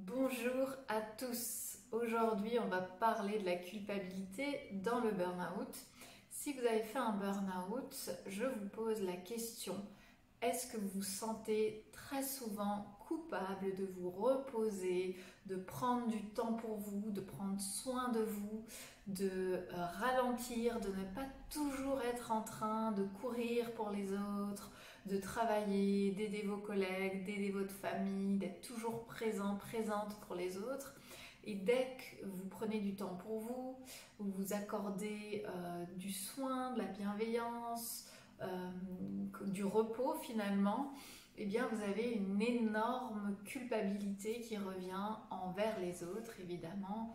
Bonjour à tous. Aujourd'hui, on va parler de la culpabilité dans le burn-out. Si vous avez fait un burn-out, je vous pose la question, est-ce que vous vous sentez très souvent coupable de vous reposer, de prendre du temps pour vous, de prendre soin de vous, de ralentir, de ne pas toujours être en train de courir pour les autres, de travailler, d'aider vos collègues, d'aider votre famille, d'être toujours présent, présente pour les autres. Et dès que vous prenez du temps pour vous, vous vous accordez du soin, de la bienveillance, du repos finalement, eh bien vous avez une énorme culpabilité qui revient envers les autres évidemment.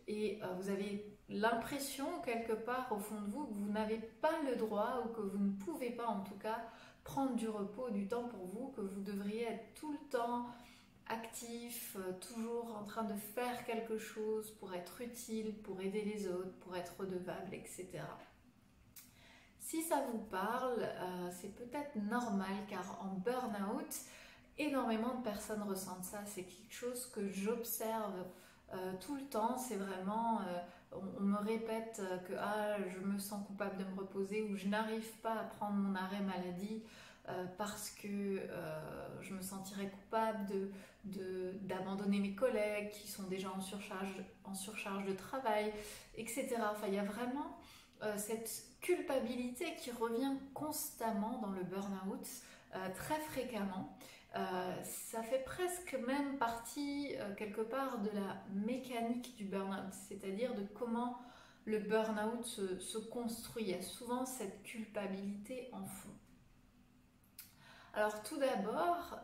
Et vous avez l'impression quelque part au fond de vous que vous n'avez pas le droit ou que vous ne pouvez pas en tout cas prendre du repos, du temps pour vous, que vous devriez être tout le temps actif, toujours en train de faire quelque chose pour être utile, pour aider les autres, pour être redevable, etc. Si ça vous parle, c'est peut-être normal car en burn-out, énormément de personnes ressentent ça. C'est quelque chose que j'observe tout le temps. C'est vraiment, on me répète que je me sens coupable de me reposer ou je n'arrive pas à prendre mon arrêt maladie parce que je me sentirais coupable d'abandonner mes collègues qui sont déjà en surcharge de travail, etc. Enfin, il y a vraiment cette culpabilité qui revient constamment dans le burn-out, très fréquemment. Ça fait presque même partie quelque part de la mécanique du burn-out, c'est-à-dire de comment le burn-out se construit. Il y a souvent cette culpabilité en fond. Alors tout d'abord,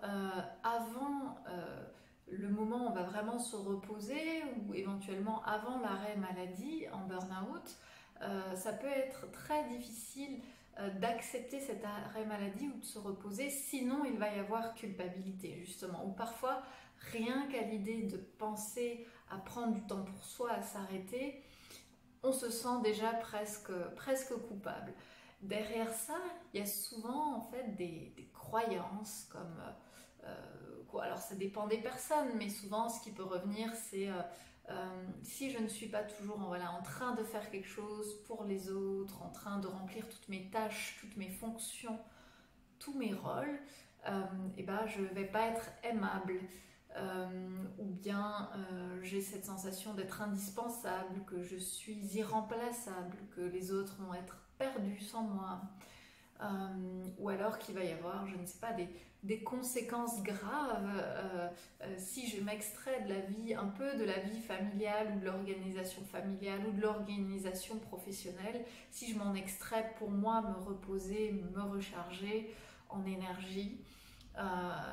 avant le moment où on va vraiment se reposer ou éventuellement avant l'arrêt maladie en burn-out, ça peut être très difficile d'accepter cet arrêt maladie ou de se reposer, sinon il va y avoir culpabilité justement, ou parfois rien qu'à l'idée de penser à prendre du temps pour soi, à s'arrêter, on se sent déjà presque coupable. Derrière ça, il y a souvent en fait des croyances comme alors ça dépend des personnes, mais souvent ce qui peut revenir c'est si je ne suis pas toujours en train de faire quelque chose pour les autres, en train de remplir toutes mes tâches, toutes mes fonctions, tous mes rôles, et ben je ne vais pas être aimable. Ou bien j'ai cette sensation d'être indispensable, que je suis irremplaçable, que les autres vont être perdus sans moi. Ou alors qu'il va y avoir, je ne sais pas, des conséquences graves si je m'extrais de la vie, un peu de la vie familiale ou de l'organisation familiale ou de l'organisation professionnelle, si je m'en extrais pour moi, me reposer, me recharger en énergie.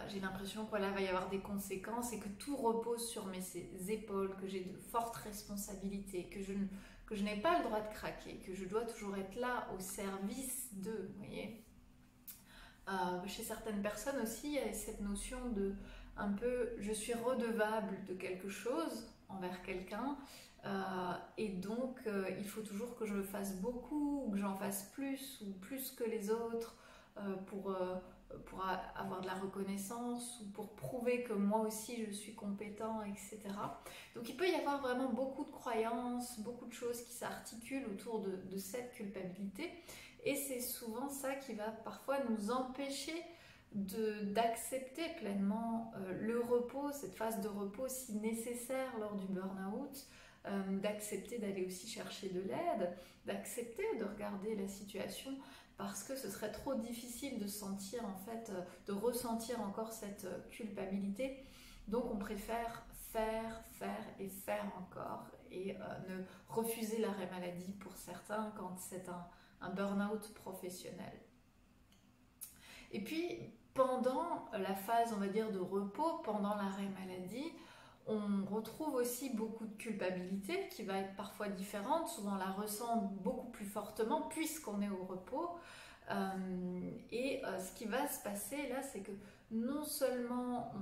J'ai l'impression qu'il va y avoir des conséquences et que tout repose sur mes épaules, que j'ai de fortes responsabilités, que je n'ai pas le droit de craquer, que je dois toujours être là au service d'eux, vous voyez. Chez certaines personnes aussi, il y a cette notion de un peu je suis redevable de quelque chose envers quelqu'un et donc il faut toujours que je fasse beaucoup ou que j'en fasse plus ou plus que les autres pour avoir de la reconnaissance ou pour prouver que moi aussi je suis compétent, etc. Donc il peut y avoir vraiment beaucoup de croyances, beaucoup de choses qui s'articulent autour de cette culpabilité et c'est souvent ça qui va parfois nous empêcher d'accepter pleinement le repos, cette phase de repos si nécessaire lors du burn-out, d'accepter d'aller aussi chercher de l'aide, d'accepter de regarder la situation parce que ce serait trop difficile de sentir en fait, de ressentir encore cette culpabilité. Donc on préfère faire et faire encore et ne refuser l'arrêt maladie pour certains quand c'est un burn-out professionnel. Et puis pendant la phase, on va dire, de repos, pendant l'arrêt maladie, on retrouve aussi beaucoup de culpabilité qui va être parfois différente, souvent on la ressent beaucoup plus fortement puisqu'on est au repos. Ce qui va se passer là, c'est que non seulement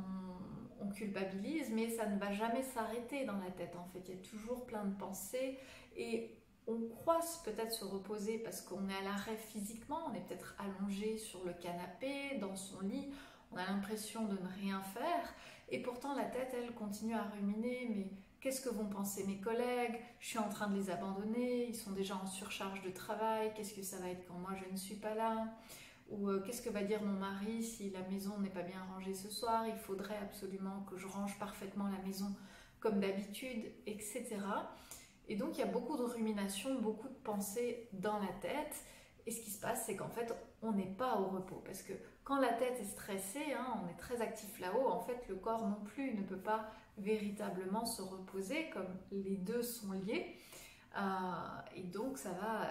on culpabilise, mais ça ne va jamais s'arrêter dans la tête en fait. Il y a toujours plein de pensées et on croit peut-être se reposer parce qu'on est à l'arrêt physiquement, on est peut-être allongé sur le canapé, dans son lit, on a l'impression de ne rien faire Et pourtant la tête, elle, continue à ruminer, mais qu'est-ce que vont penser mes collègues? Je suis en train de les abandonner, ils sont déjà en surcharge de travail, qu'est-ce que ça va être quand moi je ne suis pas là? Ou qu'est-ce que va dire mon mari si la maison n'est pas bien rangée ce soir? Il faudrait absolument que je range parfaitement la maison comme d'habitude, etc. Et donc il y a beaucoup de ruminations, beaucoup de pensées dans la tête. Et ce qui se passe, c'est qu'en fait, on n'est pas au repos. Parce que quand la tête est stressée, hein, on est très actif là-haut, en fait, le corps non plus ne peut pas véritablement se reposer, comme les deux sont liés. Et donc, ça va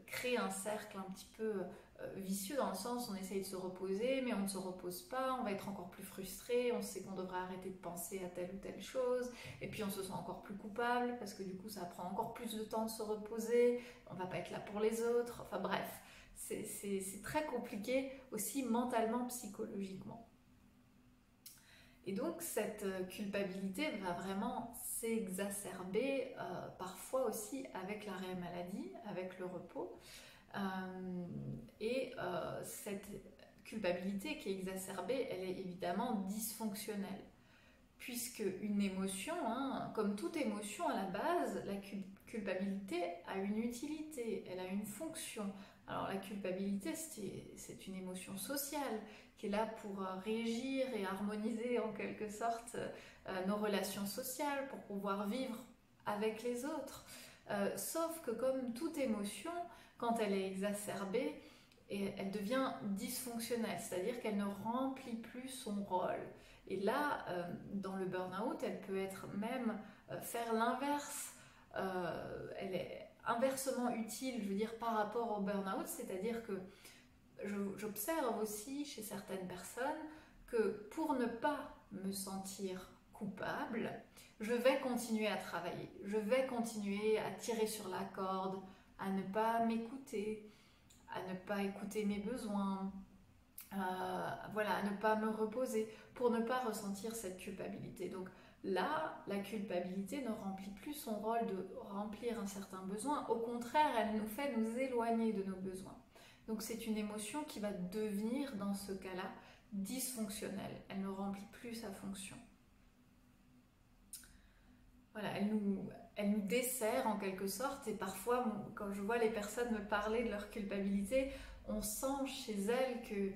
créer un cercle un petit peu vicieux dans le sens où on essaye de se reposer, mais on ne se repose pas, on va être encore plus frustré, on sait qu'on devrait arrêter de penser à telle ou telle chose, et puis on se sent encore plus coupable, parce que du coup, ça prend encore plus de temps de se reposer, on va pas être là pour les autres, enfin bref. C'est très compliqué aussi mentalement, psychologiquement. Et donc cette culpabilité va vraiment s'exacerber parfois aussi avec l'arrêt maladie, avec le repos. Cette culpabilité qui est exacerbée, elle est évidemment dysfonctionnelle. Puisque une émotion, hein, comme toute émotion à la base, la culpabilité a une utilité, elle a une fonction. Alors la culpabilité, c'est une émotion sociale qui est là pour régir et harmoniser en quelque sorte nos relations sociales, pour pouvoir vivre avec les autres. Sauf que comme toute émotion, quand elle est exacerbée, elle devient dysfonctionnelle, c'est-à-dire qu'elle ne remplit plus son rôle. Et là, dans le burn-out, elle peut être même faire l'inverse. Elle est inversement utile, je veux dire, par rapport au burn-out, c'est-à-dire que j'observe aussi chez certaines personnes que pour ne pas me sentir coupable, je vais continuer à travailler, je vais continuer à tirer sur la corde, à ne pas m'écouter, à ne pas écouter mes besoins, voilà, à ne pas me reposer pour ne pas ressentir cette culpabilité. Donc là, la culpabilité ne remplit plus son rôle de remplir un certain besoin. Au contraire, elle nous fait nous éloigner de nos besoins. Donc c'est une émotion qui va devenir, dans ce cas-là, dysfonctionnelle. Elle ne remplit plus sa fonction. Voilà, elle nous dessert en quelque sorte. Et parfois, quand je vois les personnes me parler de leur culpabilité, on sent chez elles que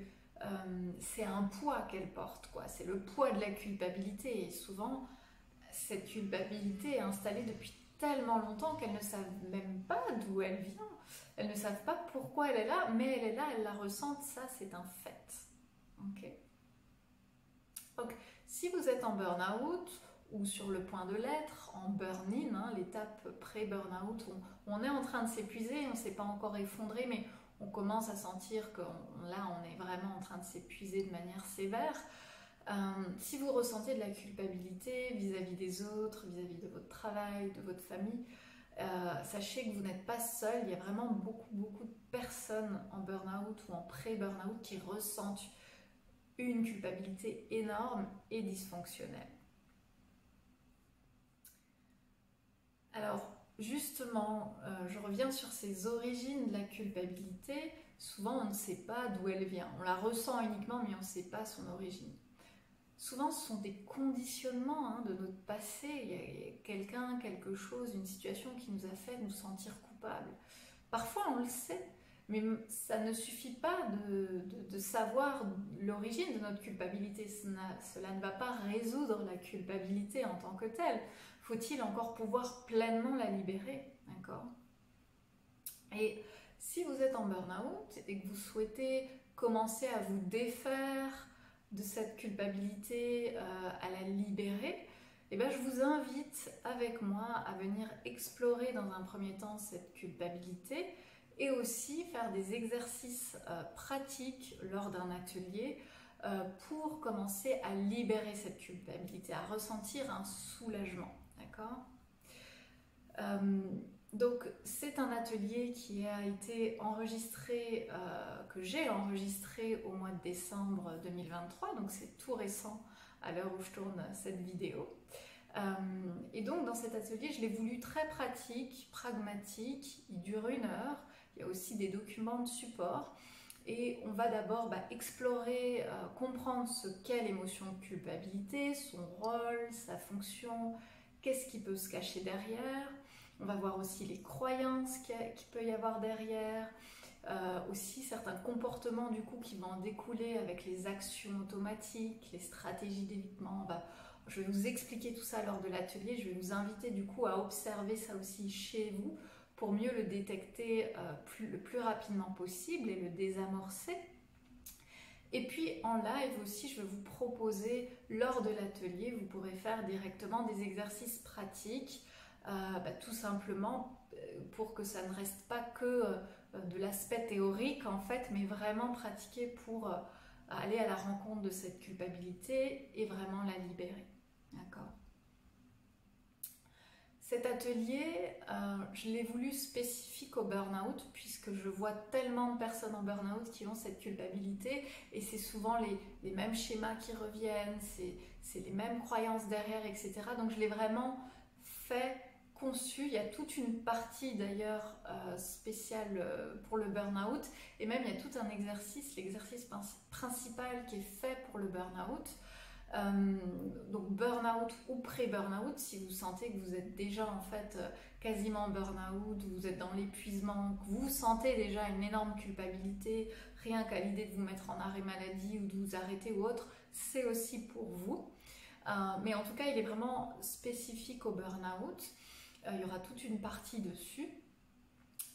c'est un poids qu'elles portent, quoi. C'est le poids de la culpabilité. Et souvent, cette culpabilité est installée depuis tellement longtemps qu'elles ne savent même pas d'où elle vient. Elles ne savent pas pourquoi elle est là, mais elle est là, elles la ressentent, ça c'est un fait. Okay. Donc, si vous êtes en burn-out ou sur le point de l'être, en burn-in, hein, l'étape pré-burn-out, on est en train de s'épuiser, on ne s'est pas encore effondré, mais on commence à sentir que là, on est vraiment en train de s'épuiser de manière sévère. Si vous ressentez de la culpabilité vis-à-vis des autres, vis-à-vis de votre travail, de votre famille, sachez que vous n'êtes pas seul. Il y a vraiment beaucoup de personnes en burn-out ou en pré-burn-out qui ressentent une culpabilité énorme et dysfonctionnelle. Alors, justement, je reviens sur ces origines de la culpabilité. Souvent, on ne sait pas d'où elle vient. On la ressent uniquement, mais on ne sait pas son origine. Souvent, ce sont des conditionnements hein, de notre passé. Il y a quelqu'un, quelque chose, une situation qui nous a fait nous sentir coupables. Parfois, on le sait, mais ça ne suffit pas de savoir l'origine de notre culpabilité. Cela ne va pas résoudre la culpabilité en tant que telle. Faut-il encore pouvoir pleinement la libérer, d'accord? Et si vous êtes en burn-out et que vous souhaitez commencer à vous défaire de cette culpabilité, à la libérer, eh bien, je vous invite avec moi à venir explorer dans un premier temps cette culpabilité et aussi faire des exercices pratiques lors d'un atelier pour commencer à libérer cette culpabilité, à ressentir un soulagement. D'accord ? Donc c'est un atelier qui a été enregistré, que j'ai enregistré au mois de décembre 2023, donc c'est tout récent à l'heure où je tourne cette vidéo. Et donc dans cet atelier, je l'ai voulu très pratique, pragmatique, il dure 1 heure, il y a aussi des documents de support. Et on va d'abord explorer, comprendre ce qu'est l'émotion de culpabilité, son rôle, sa fonction, qu'est-ce qui peut se cacher derrière. On va voir aussi les croyances qu'il peut y avoir derrière, aussi certains comportements du coup qui vont en découler avec les actions automatiques, les stratégies d'évitement. Je vais vous expliquer tout ça lors de l'atelier. Je vais vous inviter du coup à observer ça aussi chez vous pour mieux le détecter le plus rapidement possible et le désamorcer. Et puis en live aussi, je vais vous proposer lors de l'atelier, vous pourrez faire directement des exercices pratiques, tout simplement pour que ça ne reste pas que de l'aspect théorique en fait, mais vraiment pratiquer pour aller à la rencontre de cette culpabilité et vraiment la libérer. D'accord ? Cet atelier, je l'ai voulu spécifique au burn-out puisque je vois tellement de personnes en burn-out qui ont cette culpabilité et c'est souvent les mêmes schémas qui reviennent, c'est les mêmes croyances derrière, etc. Donc je l'ai vraiment conçu. Il y a toute une partie d'ailleurs spéciale pour le burn-out et même il y a tout un exercice, l'exercice principal qui est fait pour le burn-out. Donc burn-out ou pré-burn-out, si vous sentez que vous êtes déjà en fait quasiment burn-out, vous êtes dans l'épuisement, que vous sentez déjà une énorme culpabilité, rien qu'à l'idée de vous mettre en arrêt maladie ou de vous arrêter ou autre, c'est aussi pour vous. Mais en tout cas, il est vraiment spécifique au burn-out. Il y aura toute une partie dessus.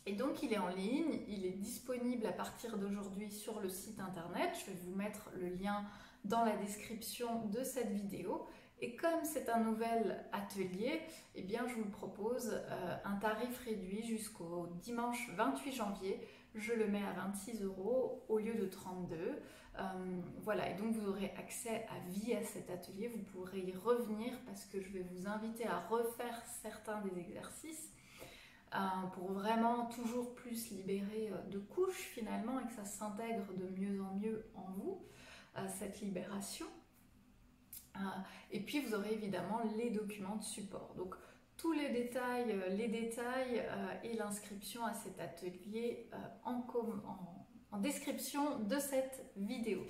Et donc, il est en ligne, il est disponible à partir d'aujourd'hui sur le site internet. Je vais vous mettre le lien dans la description de cette vidéo. Et comme c'est un nouvel atelier, eh bien, je vous propose un tarif réduit jusqu'au dimanche 28 janvier. Je le mets à 26 € au lieu de 32. Voilà, et donc vous aurez accès à vie à cet atelier. Vous pourrez y revenir parce que je vais vous inviter à refaire certains des exercices pour vraiment toujours plus libérer de couches finalement et que ça s'intègre de mieux en mieux en vous, cette libération. Et puis vous aurez évidemment les documents de support. Donc tous les détails et l'inscription à cet atelier en description de cette vidéo.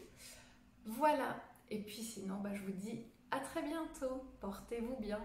Voilà, et puis sinon je vous dis à très bientôt, portez-vous bien.